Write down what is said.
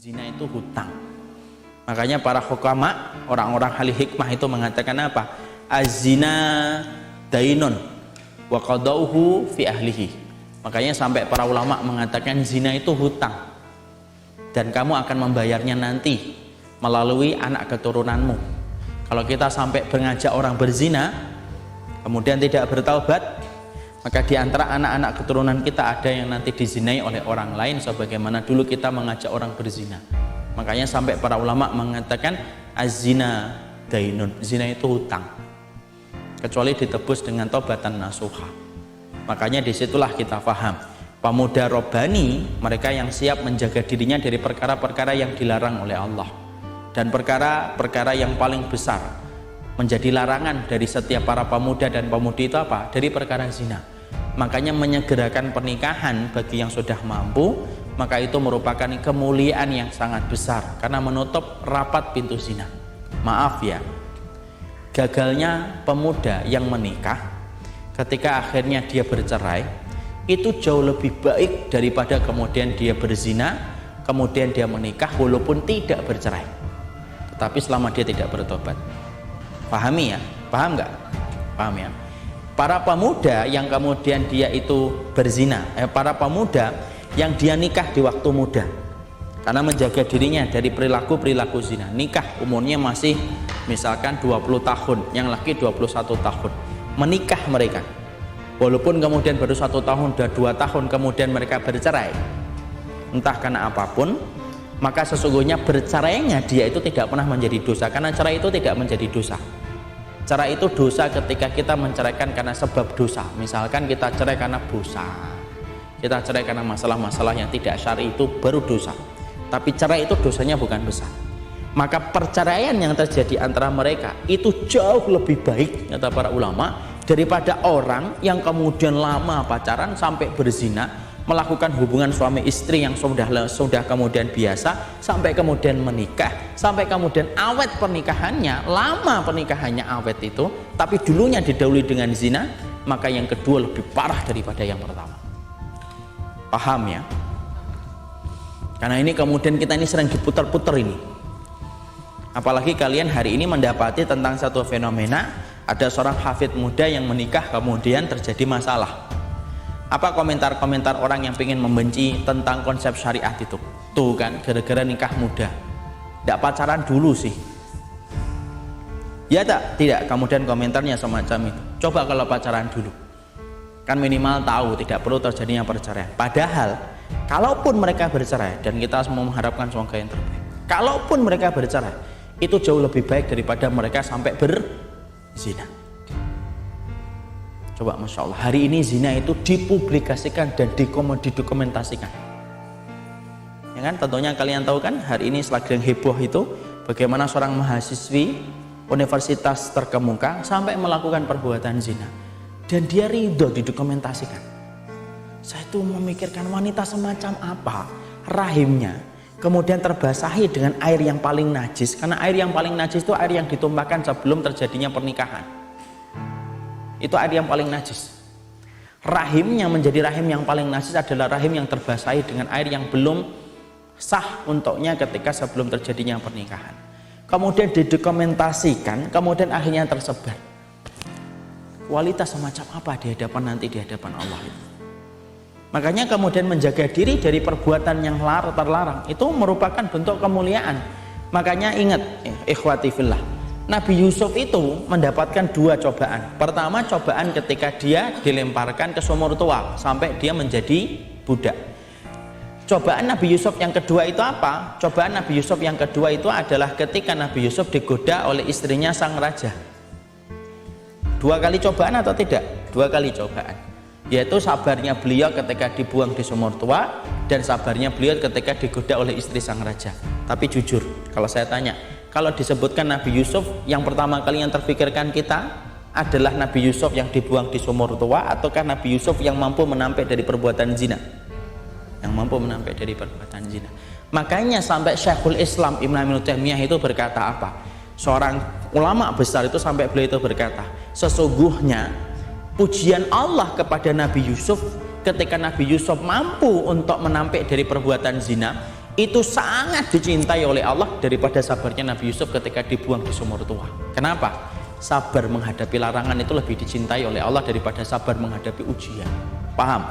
Zina itu hutang. Makanya para hukama, orang-orang ahli hikmah itu mengatakan apa? Az-zina dainun wa qadauhu fi ahlihi. Makanya sampai para ulama mengatakan zina itu hutang dan kamu akan membayarnya nanti melalui anak keturunanmu. Kalau kita sampai mengajak orang berzina kemudian tidak bertaubat, maka di antara anak-anak keturunan kita ada yang nanti dizinai oleh orang lain sebagaimana dulu kita mengajak orang berzina. Makanya sampai para ulama mengatakan az-zina dainun, zina itu hutang kecuali ditebus dengan taubatan nasuha. Makanya disitulah kita paham pemuda robbani, mereka yang siap menjaga dirinya dari perkara-perkara yang dilarang oleh Allah, dan perkara-perkara yang paling besar menjadi larangan dari setiap para pemuda dan pemudi itu apa? Dari perkara zina. Makanya menyegerakan pernikahan bagi yang sudah mampu, maka itu merupakan kemuliaan yang sangat besar karena menutup rapat pintu zina. Maaf ya, gagalnya pemuda yang menikah ketika akhirnya dia bercerai itu jauh lebih baik daripada kemudian dia berzina kemudian dia menikah walaupun tidak bercerai tetapi selama dia tidak bertobat. Pahami ya? Paham nggak? Paham ya? Para pemuda yang kemudian dia itu berzina, para pemuda yang dia nikah di waktu muda karena menjaga dirinya dari perilaku-perilaku zina, nikah umurnya masih misalkan 20 tahun, yang laki 21 tahun, menikah mereka walaupun kemudian baru 1 tahun, 2 tahun kemudian mereka bercerai entah karena apapun, maka sesungguhnya bercerainya dia itu tidak pernah menjadi dosa karena cerai itu tidak menjadi dosa. Cerai itu dosa ketika kita menceraikan karena sebab dosa, misalkan kita cerai karena dosa, kita cerai karena masalah-masalah yang tidak syar'i, itu baru dosa. Tapi cerai itu dosanya bukan besar. Maka perceraian yang terjadi antara mereka itu jauh lebih baik kata para ulama daripada orang yang kemudian lama pacaran sampai berzina, melakukan hubungan suami istri yang sudah kemudian biasa sampai kemudian menikah, sampai kemudian awet pernikahannya, lama pernikahannya awet itu, tapi dulunya didahului dengan zina, maka yang kedua lebih parah daripada yang pertama. Paham ya? Karena ini kemudian kita ini sering diputar-putar ini. Apalagi kalian hari ini mendapati tentang satu fenomena, ada seorang hafid muda yang menikah kemudian terjadi masalah. Apa komentar-komentar orang yang ingin membenci tentang konsep syariat itu? Tuh kan, gara-gara nikah muda, tidak pacaran dulu sih. Ya tak? Tidak. Kemudian komentarnya semacam itu. Coba kalau pacaran dulu, kan minimal tahu tidak perlu terjadinya perceraian. Padahal kalaupun mereka bercerai, dan kita semua mengharapkan semoga yang terbaik, kalaupun mereka bercerai itu jauh lebih baik daripada mereka sampai berzina. Coba Masya Allah, hari ini zina itu dipublikasikan dan didokumentasikan ya kan, tentunya kalian tahu kan hari ini lagi yang heboh itu bagaimana seorang mahasiswi universitas terkemuka sampai melakukan perbuatan zina dan dia ridho didokumentasikan. Saya tuh memikirkan wanita semacam apa rahimnya kemudian terbasahi dengan air yang paling najis, karena air yang paling najis itu air yang ditumpahkan sebelum terjadinya pernikahan, itu air yang paling najis. Rahimnya menjadi rahim yang paling najis adalah rahim yang terbasahi dengan air yang belum sah untuknya ketika sebelum terjadinya pernikahan. Kemudian didokumentasikan, kemudian akhirnya tersebar. Kualitas semacam apa di hadapan nanti di hadapan Allah itu. Makanya kemudian menjaga diri dari perbuatan yang terlarang itu merupakan bentuk kemuliaan. Makanya ingat ikhwati fillah, Nabi Yusuf itu mendapatkan 2 cobaan. Pertama, cobaan ketika dia dilemparkan ke sumur tua sampai dia menjadi budak. Cobaan Nabi Yusuf yang kedua itu apa? Cobaan Nabi Yusuf yang kedua itu adalah ketika Nabi Yusuf digoda oleh istrinya sang raja. 2 kali cobaan atau tidak? 2 kali cobaan. Yaitu sabarnya beliau ketika dibuang di sumur tua dan sabarnya beliau ketika digoda oleh istri sang raja. Tapi jujur, kalau saya tanya, kalau disebutkan Nabi Yusuf, yang pertama kali yang terpikirkan kita adalah Nabi Yusuf yang dibuang di sumur tua ataukah Nabi Yusuf yang mampu menampik dari perbuatan zina? Yang mampu menampik dari perbuatan zina. Makanya sampai Syekhul Islam Ibnu Taimiyah itu berkata apa? Seorang ulama besar itu sampai beliau itu berkata, sesungguhnya pujian Allah kepada Nabi Yusuf ketika Nabi Yusuf mampu untuk menampik dari perbuatan zina itu sangat dicintai oleh Allah daripada sabarnya Nabi Yusuf ketika dibuang di sumur tua. Kenapa? Sabar menghadapi larangan itu lebih dicintai oleh Allah daripada sabar menghadapi ujian. Paham?